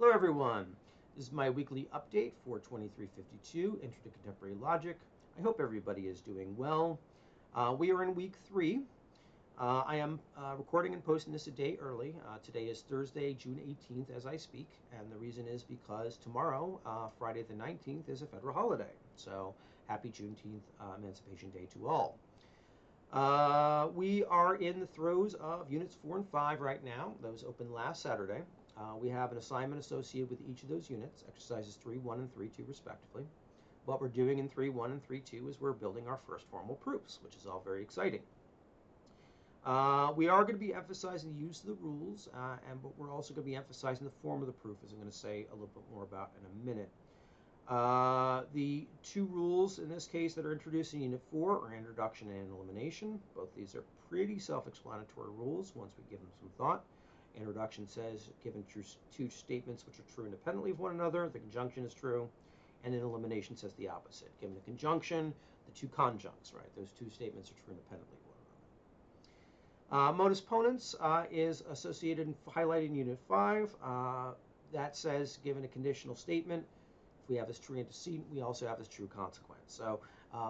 Hello everyone. This is my weekly update for 2352, Intro to Contemporary Logic. I hope everybody is doing well. We are in week 3. I am recording and posting this a day early. Today is Thursday, June 18th as I speak, and the reason is because tomorrow, Friday the 19th, is a federal holiday. So happy Juneteenth Emancipation Day to all. We are in the throes of Units 4 and 5 right now. Those opened last Saturday. We have an assignment associated with each of those units, exercises 3.1 and 3.2 respectively. What we're doing in 3.1 and 3.2 is we're building our first formal proofs, which is all very exciting. We are going to be emphasizing the use of the rules, but we're also going to be emphasizing the form of the proof, as I'm going to say a little bit more about in a minute. The two rules in this case that are introduced in Unit 4 are introduction and elimination. Both these are pretty self-explanatory rules once we give them some thought. Introduction says given two statements which are true independently of one another, the conjunction is true. And then elimination says the opposite. Given the conjunction, the two conjuncts, right? Those two statements are true independently of one another. Modus ponens is associated and highlighted in Unit 5. That says given a conditional statement, if we have this true antecedent, we also have this true consequence. So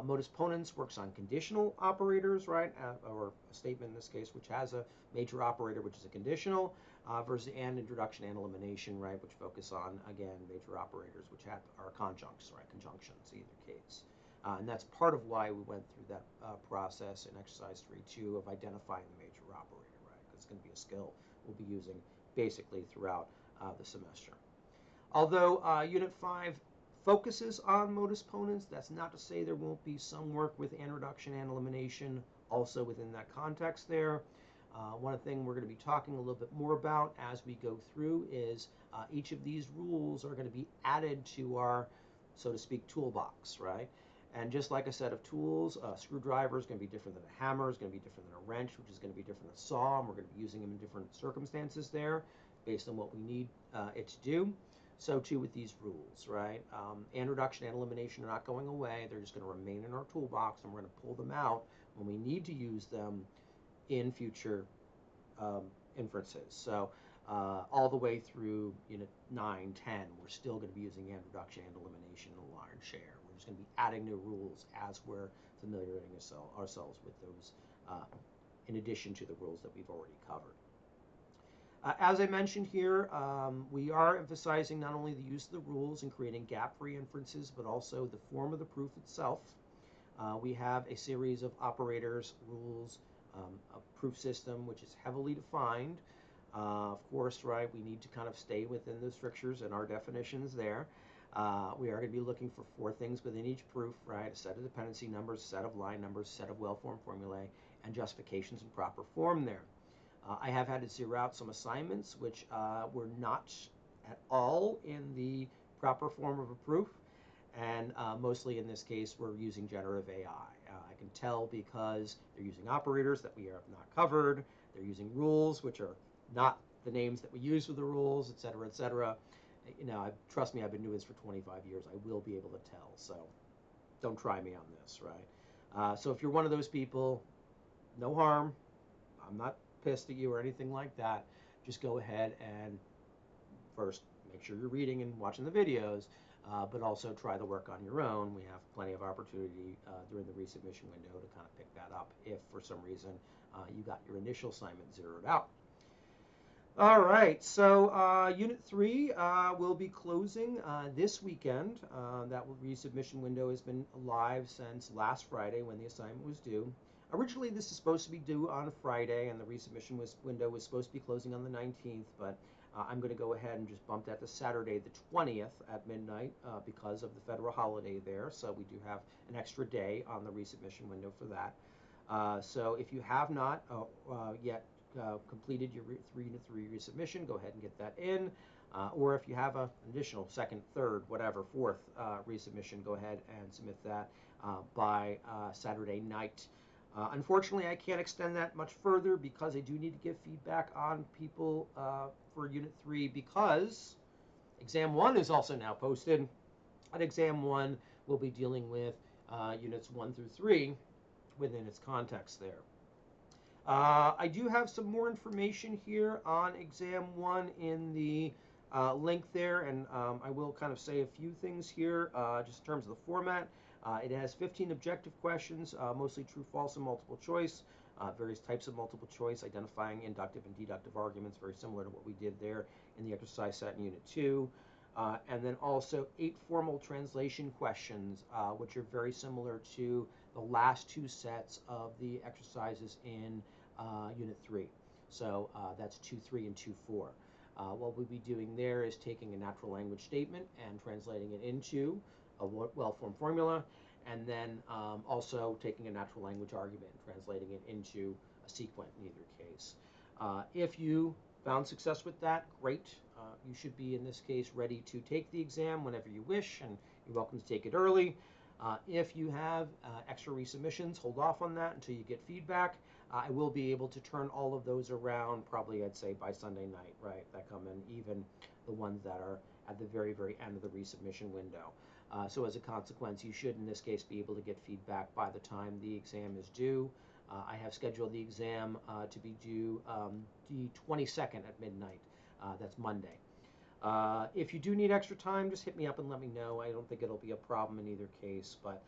modus ponens works on conditional operators, right? Or a statement in this case, which has a major operator, which is a conditional, versus and introduction and elimination, right? Which focus on, again, major operators, which are conjuncts, right? Conjunctions, either case. And that's part of why we went through that process in exercise 3.2 of identifying the major operator, right? Because it's going to be a skill we'll be using basically throughout the semester. Although Unit 5 focuses on modus ponens, that's not to say there won't be some work with introduction and elimination also within that context there. One thing we're going to be talking a little bit more about as we go through is each of these rules are going to be added to our, so to speak, toolbox, right? And just like a set of tools, a screwdriver is going to be different than a hammer, is going to be different than a wrench, which is going to be different than a saw, and we're going to be using them in different circumstances there based on what we need it to do. So too with these rules, right? Introduction and elimination are not going away. They're just going to remain in our toolbox, and we're going to pull them out when we need to use them in future inferences. So all the way through Unit 9, 10, we're still going to be using introduction and elimination in a large share. We're just going to be adding new rules as we're familiarizing ourselves with those in addition to the rules that we've already covered. As I mentioned here, we are emphasizing not only the use of the rules in creating gap-free inferences, but also the form of the proof itself. We have a series of operators, rules, a proof system, which is heavily defined. Of course, right, we need to kind of stay within the strictures and our definitions there. We are going to be looking for 4 things within each proof, right? A set of dependency numbers, a set of line numbers, a set of well-formed formulae, and justifications in proper form there. I have had to zero out some assignments which were not at all in the proper form of a proof, and mostly in this case we're using generative AI. I can tell because they're using operators that we have not covered, they're using rules which are not the names that we use for the rules, etc., etc. You know, trust me, I've been doing this for 25 years. I will be able to tell, so don't try me on this, right? So if you're one of those people, no harm. I'm not pissed at you or anything like that. Just go ahead and first make sure you're reading and watching the videos, but also try the work on your own. We have plenty of opportunity during the resubmission window to kind of pick that up if for some reason you got your initial assignment zeroed out. All right, so Unit 3 will be closing this weekend. That resubmission window has been live since last Friday when the assignment was due. Originally, this is supposed to be due on a Friday, and the resubmission window was supposed to be closing on the 19th, but I'm going to go ahead and just bump that to Saturday the 20th at midnight because of the federal holiday there, so we do have an extra day on the resubmission window for that. So if you have not yet completed your 3 resubmission, go ahead and get that in. Or if you have an additional second, third, whatever, fourth resubmission, go ahead and submit that by Saturday night. Unfortunately, I can't extend that much further because I do need to give feedback on people for Unit 3 because Exam 1 is also now posted. And Exam 1 will be dealing with Units 1 through 3 within its context there. I do have some more information here on Exam 1 in the link there, and I will kind of say a few things here, just in terms of the format. It has 15 objective questions, mostly true, false, and multiple choice. Various types of multiple choice, identifying inductive and deductive arguments, very similar to what we did there in the exercise set in Unit 2. And then also 8 formal translation questions, which are very similar to the last 2 sets of the exercises in Unit 3. So that's 2.3 and 2.4. What we'll be doing there is taking a natural language statement and translating it into a well-formed formula, and then also taking a natural language argument and translating it into a sequent in either case. If you found success with that, great. You should be, in this case, ready to take the exam whenever you wish, and you're welcome to take it early. If you have extra resubmissions, hold off on that until you get feedback. I will be able to turn all of those around, probably I'd say by Sunday night, right? That come in, even the ones that are at the very, very end of the resubmission window. So as a consequence, you should, in this case, be able to get feedback by the time the exam is due. I have scheduled the exam to be due the 22nd at midnight. That's Monday. If you do need extra time, just hit me up and let me know. I don't think it'll be a problem in either case. But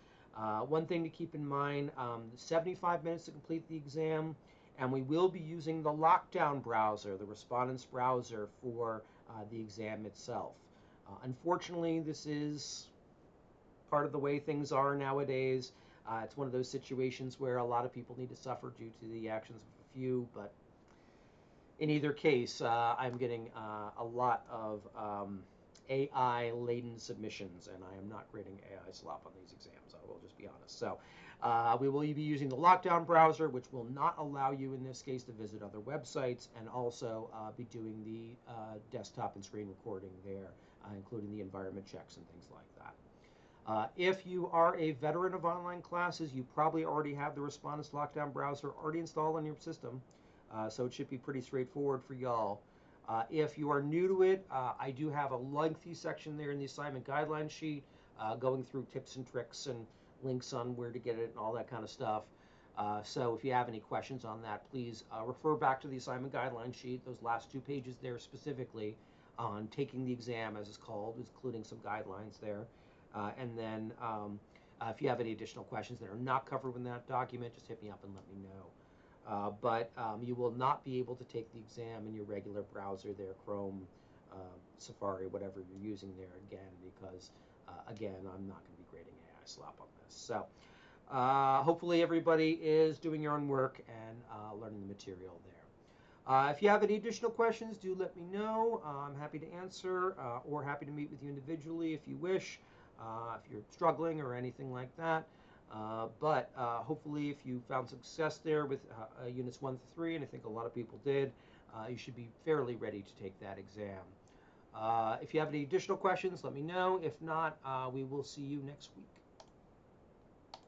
one thing to keep in mind, 75 minutes to complete the exam, and we will be using the Lockdown browser, the respondent's browser, for the exam itself. Unfortunately, this is part of the way things are nowadays. It's one of those situations where a lot of people need to suffer due to the actions of a few, but in either case, I'm getting a lot of AI-laden submissions, and I am not grading AI slop on these exams. I will just be honest. So we will be using the Lockdown browser, which will not allow you, in this case, to visit other websites, and also be doing the desktop and screen recording there, including the environment checks and things like that. If you are a veteran of online classes, you probably already have the Respondent's Lockdown browser already installed on your system. So it should be pretty straightforward for y'all. If you are new to it, I do have a lengthy section there in the assignment guideline sheet going through tips and tricks and links on where to get it and all that kind of stuff. So if you have any questions on that, please refer back to the assignment guideline sheet, those last 2 pages there specifically on taking the exam, as it's called, including some guidelines there. And then if you have any additional questions that are not covered in that document, just hit me up and let me know. But you will not be able to take the exam in your regular browser there, Chrome, Safari, whatever you're using there again, because, again, I'm not going to be grading AI slop on this. So hopefully everybody is doing your own work and learning the material there. If you have any additional questions, do let me know. I'm happy to answer or happy to meet with you individually if you wish, if you're struggling or anything like that. But hopefully if you found success there with units 1 to 3, and I think a lot of people did, you should be fairly ready to take that exam. If you have any additional questions, let me know. If not, we will see you next week.